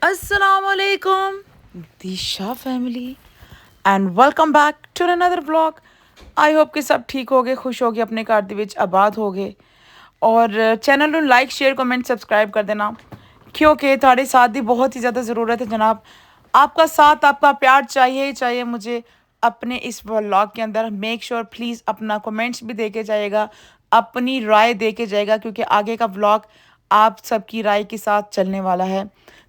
Assalamualaikum, Disha family and welcome back to another blog. I hope कि सब ठीक हो गए, खुश हो गए, अपने घर ਦੇ ਵਿੱਚ ਆਬਾਦ ਹੋ ਗਏ ਔਰ ਚੈਨਲ ਨੂੰ ਲਾਈਕ शेयर कमेंट सब्सक्राइब कर देना क्योंकि ਤੁਹਾਡੇ साथ की बहुत ही ज़्यादा ज़रूरत है जनाब। आपका साथ आपका प्यार चाहिए ही चाहिए मुझे अपने इस व्लॉग के अंदर। मेक श्योर प्लीज़ अपना कमेंट्स भी दे के जाइएगा, अपनी राय दे के जाएगा क्योंकि आगे का व्लॉग आप सबकी राय के साथ चलने वाला है।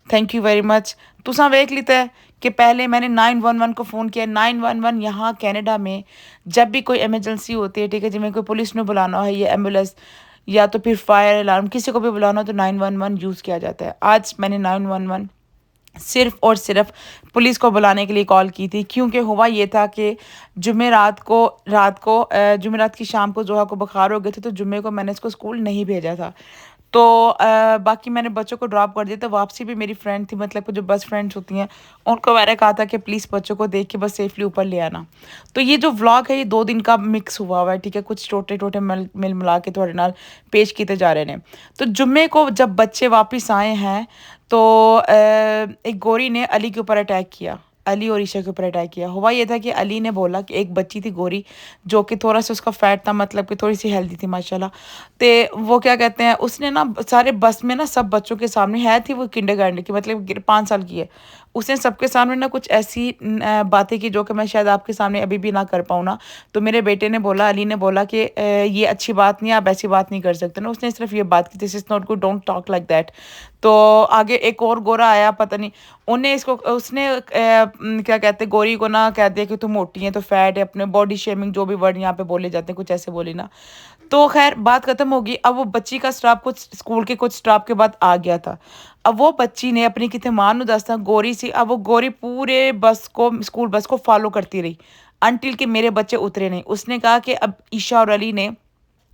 Thank you very much. तुसा वेख लेता है कि पहले मैंने 911 को फ़ोन किया। 911 यहाँ कनाडा में जब भी कोई इमरजेंसी होती है, ठीक है, जिसमें कोई पुलिस ने बुलाना है या एम्बुलेंस या तो फिर फायर अलार्म किसी को भी बुलाना हो तो 911 यूज़ किया जाता है। आज मैंने 911 सिर्फ और सिर्फ पुलिस को बुलाने के लिए कॉल की थी क्योंकि हुआ ये था कि जुमेरात की शाम को जोहा को बुखार हो गए थे, तो जुम्मे को मैंने इसको स्कूल नहीं भेजा था। तो बाकी मैंने बच्चों को ड्रॉप कर दिया था। वापसी भी मेरी फ्रेंड थी, मतलब कि जो बस फ्रेंड्स होती हैं, उनको मैंने कहा था कि प्लीज़ बच्चों को देख के बस सेफली ऊपर ले आना। तो ये जो व्लॉग है ये 2 दिन का मिक्स हुआ है, ठीक है, कुछ छोटे छोटे मिल मिला के थोड़े नाल पेश किए जा रहे हैं। तो जुम्मे को जब बच्चे वापस आए हैं तो एक गोरी ने अली के ऊपर अटैक किया, अली और ईशा के ऊपर अटैक किया। हुआ ये था कि अली ने बोला कि एक बच्ची थी गोरी जो कि थोड़ा सा उसका फैट था, मतलब कि थोड़ी सी हेल्दी थी माशाल्लाह। तो वो क्या कहते हैं, उसने ना सारे बस में ना सब बच्चों के सामने है थी, वो किंडरगार्टन की, मतलब 5 साल की है। उसने सबके सामने ना कुछ ऐसी बातें की जो कि मैं शायद आपके सामने अभी भी ना कर पाऊँ ना। तो मेरे बेटे ने बोला, अली ने बोला कि ये अच्छी बात नहीं है, आप ऐसी बात नहीं कर सकते ना। उसने सिर्फ ये बात की, this is not good, don't talk like that. तो आगे एक और गोरा आया, पता नहीं उन्हें इसको उसने क्या कहते हैं, गोरी को ना कह दिया कि तुम मोटी है तो फैट है, अपने बॉडी शेमिंग जो भी वर्ड यहाँ पे बोले जाते हैं कुछ ऐसे बोली ना। तो खैर बात खत्म होगी। अब वो बच्ची का स्टाफ कुछ स्कूल के कुछ स्टाफ के बाद आ गया था। अब वो बच्ची ने अपनी कितने मां नु दसता गोरी सी, अब वो गोरी पूरे बस को स्कूल बस को फॉलो करती रही अनटिल के मेरे बच्चे उतरे नहीं। उसने कहा कि अब ईशा और अली ने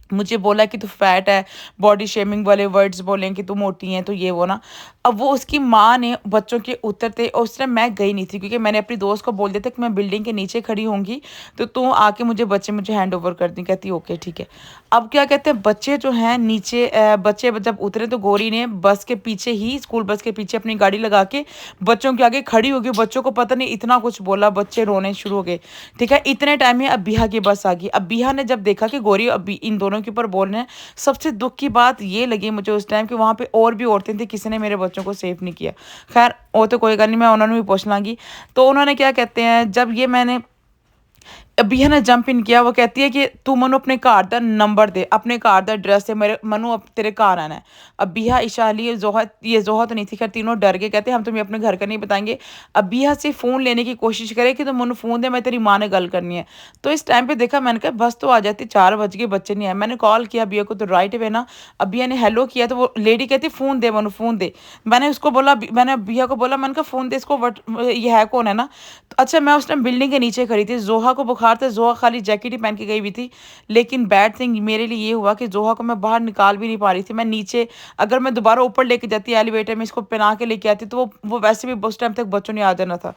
मुझे बोला कि तू फैट है, बॉडी शेमिंग वाले वर्ड्स बोलें कि तू मोटी है तो ये वो ना। अब वो उसकी माँ ने बच्चों के उतरते, और उस टाइम मैं गई नहीं थी क्योंकि मैंने अपनी दोस्त को बोल दिया था कि मैं बिल्डिंग के नीचे खड़ी होंगी तो तू आके मुझे हैंड ओवर कर दी। कहती ओके ठीक है। अब क्या कहते हैं, बच्चे जो हैं नीचे बच्चे जब उतरे तो गोरी ने बस के पीछे ही, स्कूल बस के पीछे अपनी गाड़ी लगा के बच्चों के आगे खड़ी हो गई। बच्चों को पता नहीं इतना कुछ बोला, बच्चे रोने शुरू हो गए। ठीक है, इतने टाइम में अब बिहा की बस आ गई। अब बिहा ने जब देखा कि गोरी अभी इन दोनों के ऊपर बोल रहे हैं, सबसे दुख की बात ये लगी मुझे उस टाइम कि वहाँ पे और भी औरतें थी, किसी ने मेरे बच्चों को सेफ नहीं किया। खैर वो तो कोई गल नहीं, मैं उन्होंने भी पूछ लांगी। तो उन्होंने क्या कहते हैं, जब ये मैंने अभी ने जंप इन किया, वो कहती है कि तू मनु अपने घर का नंबर दे, अपने घर का एड्रेस है, मेरे मनु अब तेरे घर आना है। अब बिहा, ईशा, अली, ये जोहा तो नहीं थी, खैर तीनों डर के कहते हम तुम्हें अपने घर का नहीं बताएंगे। अब बिहा से फ़ोन लेने की कोशिश करे कि तुम मनु फ़ोन दे, मैं तेरी माँ ने गल करनी है। तो इस टाइम पे देखा, मैंने कहा बस तो आ जाती, 4 बज के बच्चे नहीं आए। मैंने कॉल किया बिया को तो राइट वे ना, अब बिया ने हेलो किया तो वो लेडी कहती फ़ोन दे मनु फ़ोन दे। मैंने उसको बोला, मैंने बिया को बोला, मैंने कहा फ़ोन दे इसको, वट ये है कौन है ना। तो अच्छा, मैं उस टाइम बिल्डिंग के नीचे खड़ी थी, जोहा को बुखार था, जोहा खाली जैकेट ही पहन के गई हुई थी। लेकिन बैड थिंग मेरे लिए ये हुआ कि जोहा को मैं बाहर निकाल भी नहीं पा रही थी। मैं नीचे, अगर मैं दोबारा ऊपर लेके जाती एलिवेटर में, इसको पहना के लेके आती तो वो वैसे भी उस टाइम तक बच्चों ने आ जाना था।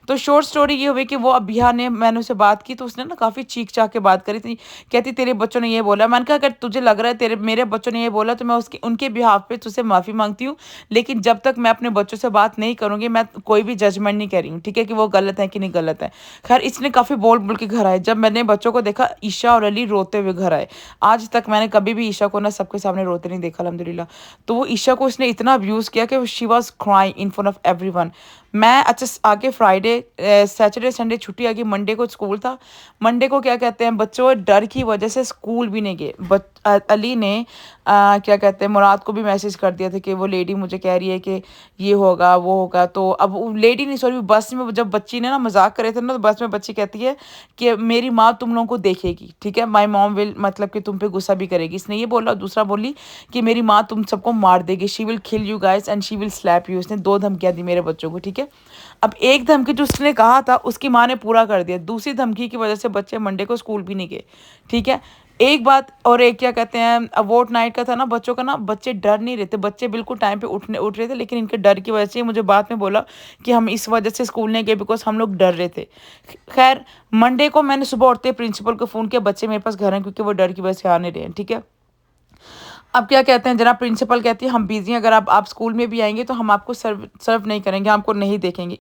तो शॉर्ट स्टोरी ये हुई कि वो अभिया ने, मैंने उससे बात की तो उसने ना काफ़ी चीख चाह के बात करी थी। कहती तेरे बच्चों ने ये बोला। मैंने कहा अगर तुझे लग रहा है तेरे मेरे बच्चों ने ये बोला तो मैं उसके उनके बिहाफ पे तुझसे माफ़ी मांगती हूँ, लेकिन जब तक मैं अपने बच्चों से बात नहीं करूँगी मैं कोई भी जजमेंट नहीं कर रही हूँ, ठीक है, कि वो गलत है कि नहीं गलत है। खैर इसने काफ़ी बोल बोल के घर आए। जब मैंने बच्चों को देखा, ईशा और अली रोते हुए घर आए। आज तक मैंने कभी भी ईशा को ना सबके सामने रोते नहीं देखा अल्हम्दुलिल्लाह। तो वो ईशा को उसने इतना अब्यूज़ किया कि she was crying in front of everyone. मैं अच्छा आगे फ्राइडे सैटरडे संडे छुट्टी आ गई, मंडे को स्कूल था। मंडे को क्या कहते हैं, बच्चों डर की वजह से स्कूल भी नहीं गए। अली ने क्या कहते हैं, मुराद को भी मैसेज कर दिया था कि वो लेडी मुझे कह रही है कि ये होगा वो होगा। तो अब लेडी नहीं, सॉरी, बस में जब बच्ची ने ना मजाक करे थे ना, तो बस में बच्ची कहती है कि मेरी माँ तुम लोगों को देखेगी, ठीक है, माई मॉम विल, मतलब कि तुम पे गुस्सा भी करेगी। इसने ये बोला। दूसरा बोली कि मेरी माँ तुम सबको मार देगी, she will kill you guys and she will slap you. इसने 2 धमकियाँ दी मेरे बच्चों को, ठीक है। अब एक धमकी जो उसने कहा था उसकी माँ ने पूरा कर दिया, दूसरी धमकी की वजह से बच्चे मंडे को स्कूल भी नहीं गए, ठीक है। एक बात और, एक क्या कहते हैं, अवॉर्ड नाइट का था ना, बच्चों का ना, बच्चे डर नहीं रहे थे, बच्चे बिल्कुल टाइम पे उठ रहे थे, लेकिन इनके डर की वजह से मुझे बाद में बोला कि हम इस वजह से स्कूल नहीं गए बिकॉज हम लोग डर रहे थे। खैर मंडे को मैंने सुबह उठते प्रिंसिपल को फ़ोन किया, बच्चे मेरे पास घर हैं क्योंकि वो डर की वजह से आ नहीं रहे हैं, ठीक है। अब क्या कहते हैं, जनाब प्रिंसिपल कहती है हम बिज़ी हैं, अगर आप स्कूल में भी आएँगे तो हम आपको सर्व सर्व नहीं करेंगे, हम आपको नहीं देखेंगे।